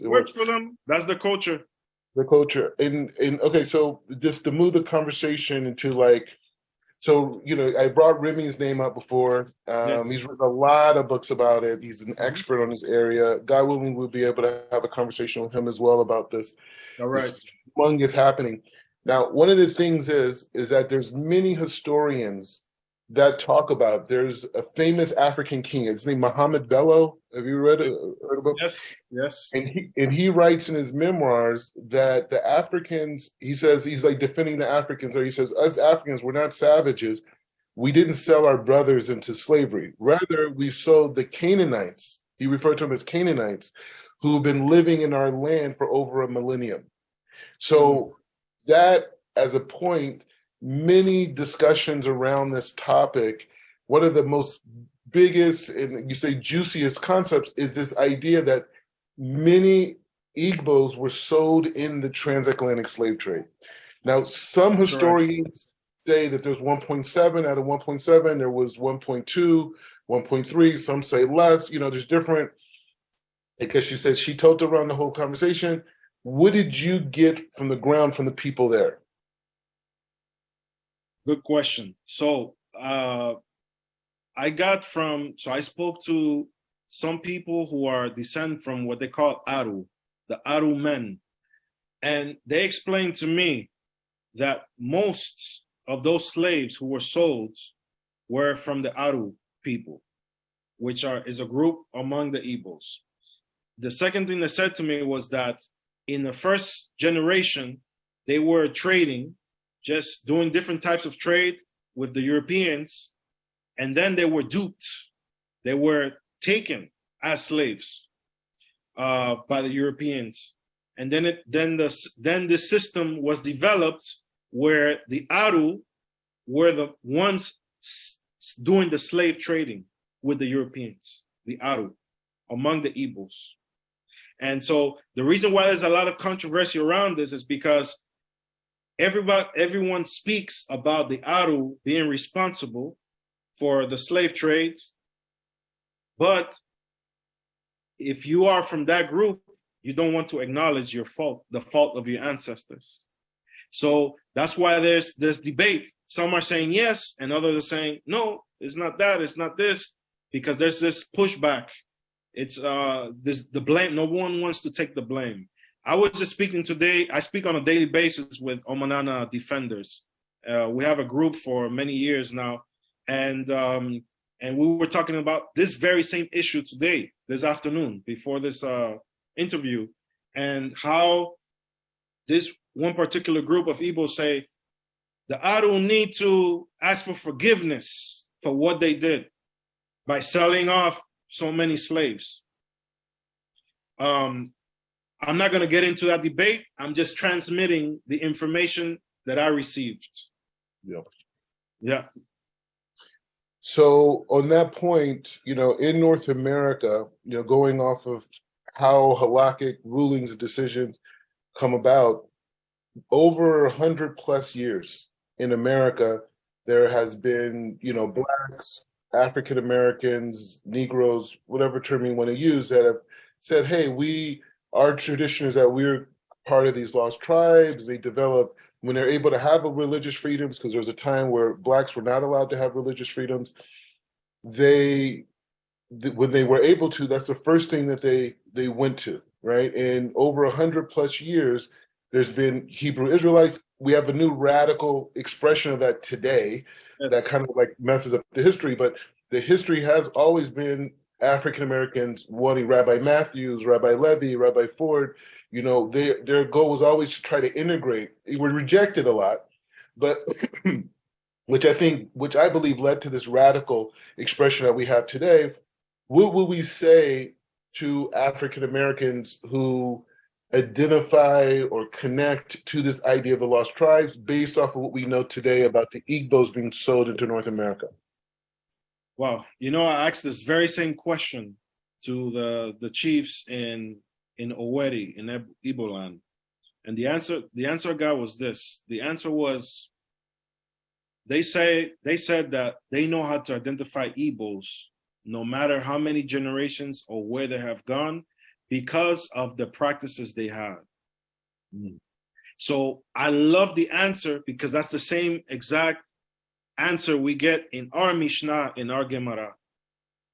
works. It Works for them. That's the culture. The culture. And okay, so just to move the conversation into like, so I brought Remy's name up before. Yes. He's written a lot of books about it. He's an expert on this area. God willing, we'll be able to have a conversation with him as well about this. All right. This humongous happening. Now, one of the things is that there's many historians that talk about. There's a famous African king. It's named Muhammad Bello. Have you heard about? Yes. And he writes in his memoirs that the Africans, he says, he's like defending the Africans, or he says, us Africans, we're not savages. We didn't sell our brothers into slavery. Rather, we sold the Canaanites. He referred to them as Canaanites, who've been living in our land for over a millennium. So that as a point, many discussions around this topic, one of the most biggest and you say juiciest concepts is this idea that many Igbos were sold in the transatlantic slave trade. Now, some historians say that there's 1.7 out of 1.7, there was 1.2, 1.3, some say less, there's different, because she said she told around the whole conversation. What did you get from the ground from the people there? Good question. So I spoke to some people who are descended from what they call Aru, the Aru men. And they explained to me that most of those slaves who were sold were from the Aru people, which is a group among the Igbos. The second thing they said to me was that in the first generation, they were trading, just doing different types of trade with the Europeans, and then they were duped. They were taken as slaves by the Europeans, and then this system was developed where the Aru were the ones doing the slave trading with the Europeans, the Aru, among the Igbos. And so the reason why there's a lot of controversy around this is because everyone speaks about the Aru being responsible for the slave trades. But if you are from that group, you don't want to acknowledge the fault of your ancestors. So that's why there's this debate. Some are saying yes, and others are saying, no, it's not that, it's not this, because there's this pushback. It's the blame. No one wants to take the blame. I was just speaking today. I speak on a daily basis with Omanana defenders. We have a group for many years now, and we were talking about this very same issue today, this afternoon, before this interview, and how this one particular group of Igbo say the Aru need to ask for forgiveness for what they did by selling off so many slaves. I'm not going to get into that debate. I'm just transmitting the information that I received. Yeah. So on that point, in North America, going off of how Halachic rulings and decisions come about, over 100+ years in America, there has been, Blacks, African Americans, Negroes, whatever term you want to use, that have said, hey, our tradition is that we're part of these lost tribes. They develop when they're able to have religious freedoms, because there was a time where Blacks were not allowed to have religious freedoms. When they were able to, that's the first thing that they went to, right? And over 100+ years, there's been Hebrew Israelites. We have a new radical expression of that today. Yes. That kind of like messes up the history, but the history has always been African Americans wanting Rabbi Matthews, Rabbi Levy, Rabbi Ford. Their goal was always to try to integrate. It was rejected a lot, but which I believe led to this radical expression that we have today. What would we say to African Americans who identify or connect to this idea of the lost tribes based off of what we know today about the Igbos being sold into North America? Wow. I asked this very same question to the chiefs in Oweri, in Igbo land. And the answer I got was this. The answer was, they said that they know how to identify Igbos no matter how many generations or where they have gone, because of the practices they had. Mm. So I love the answer because that's the same exact answer we get in our Mishnah, in our Gemara,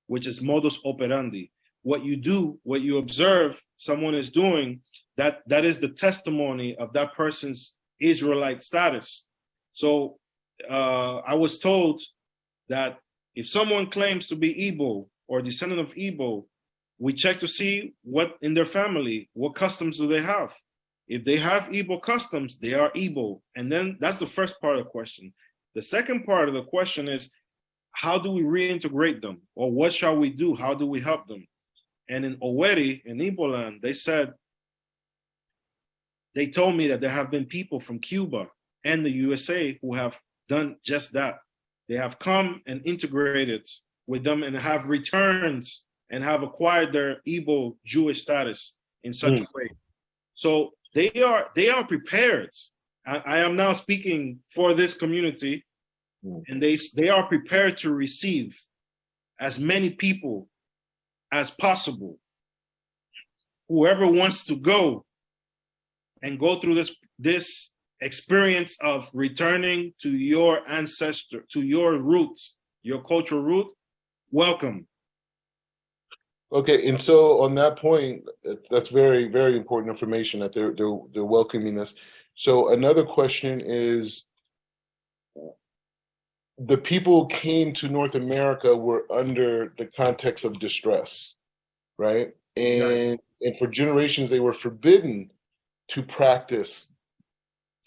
which is modus operandi. What you do, what you observe someone is doing, that is the testimony of that person's Israelite status. So I was told that if someone claims to be Igbo or descendant of Igbo, we check to see what in their family, what customs do they have. If they have Igbo customs, they are Igbo. And then that's the first part of the question. The second part of the question is, how do we reintegrate them? Or what shall we do? How do we help them? And in Oweri, in Igbo land, they told me that there have been people from Cuba and the USA who have done just that. They have come and integrated with them and have returned and have acquired their Igbo Jewish status in such a way. So they are prepared. I am now speaking for this community, and they are prepared to receive as many people as possible. Whoever wants to go and go through this experience of returning to your ancestor, to your roots, your cultural root, welcome. Okay, and so on that point, that's very, very important information that they're welcoming us. So another question is, the people who came to North America were under the context of distress, right? And for generations, they were forbidden to practice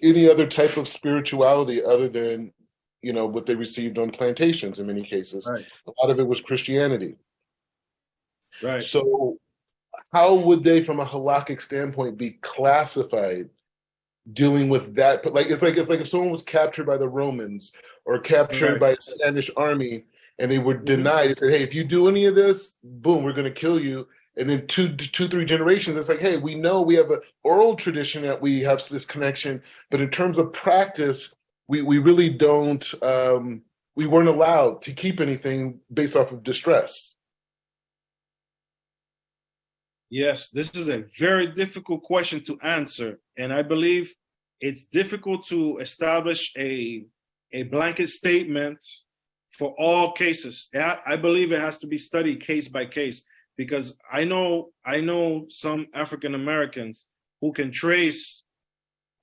any other type of spirituality other than, what they received on plantations in many cases. Right. A lot of it was Christianity. Right. So how would they, from a Halachic standpoint, be classified dealing with that? But it's like if someone was captured by the Romans or captured by a Spanish army and they were denied, they said, hey, if you do any of this, boom, we're going to kill you. And then two, 3 generations, it's like, hey, we know we have an oral tradition that we have this connection, but in terms of practice, we really don't, we weren't allowed to keep anything based off of distress. Yes, this is a very difficult question to answer. And I believe it's difficult to establish a blanket statement for all cases. I believe it has to be studied case by case, because I know some African Americans who can trace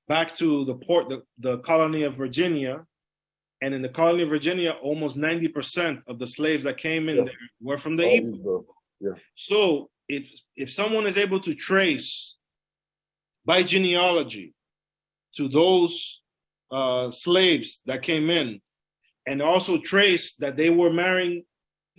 back to the colony of Virginia. And in the colony of Virginia, almost 90% of the slaves that came in there were from the Igbo. Yeah. So if someone is able to trace by genealogy to those slaves that came in, and also trace that they were marrying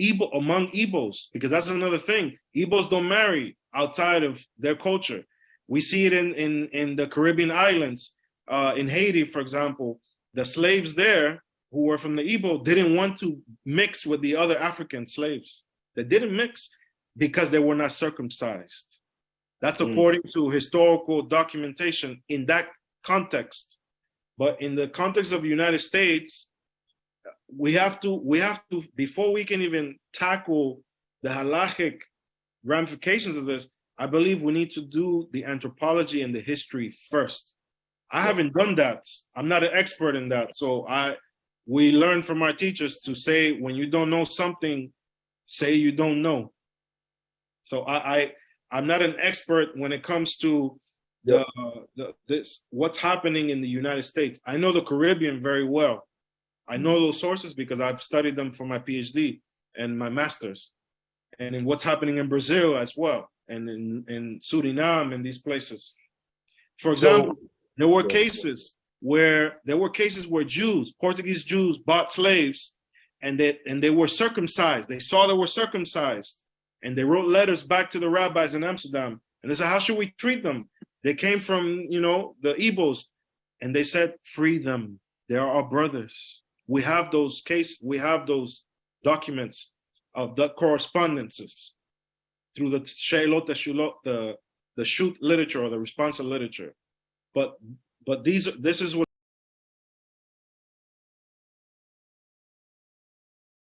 Igbo among Igbos, because that's another thing. Igbos don't marry outside of their culture. We see it in the Caribbean islands, in Haiti, for example. The slaves there who were from the Igbo didn't want to mix with the other African slaves. They didn't mix because they were not circumcised. That's according to historical documentation in that context. But in the context of the United States, we have to, before we can even tackle the halachic ramifications of this, I believe we need to do the anthropology and the history first. I haven't done that. I'm not an expert in that. So we learn from our teachers to say, when you don't know something, say you don't know. So I'm not an expert when it comes to what's happening in the United States. I know the Caribbean very well. I know those sources because I've studied them for my PhD and my master's, and in what's happening in Brazil as well, and in Suriname and these places. For example, there were cases where Jews, Portuguese Jews, bought slaves, and they were circumcised. They saw they were circumcised, and they wrote letters back to the rabbis in Amsterdam, and they said, "How should we treat them? They came from the Igbos," and they said, "Free them. They are our brothers." We have those documents of the correspondences through the Sheilot Shulot, the shoot literature or the responsive literature. But this is what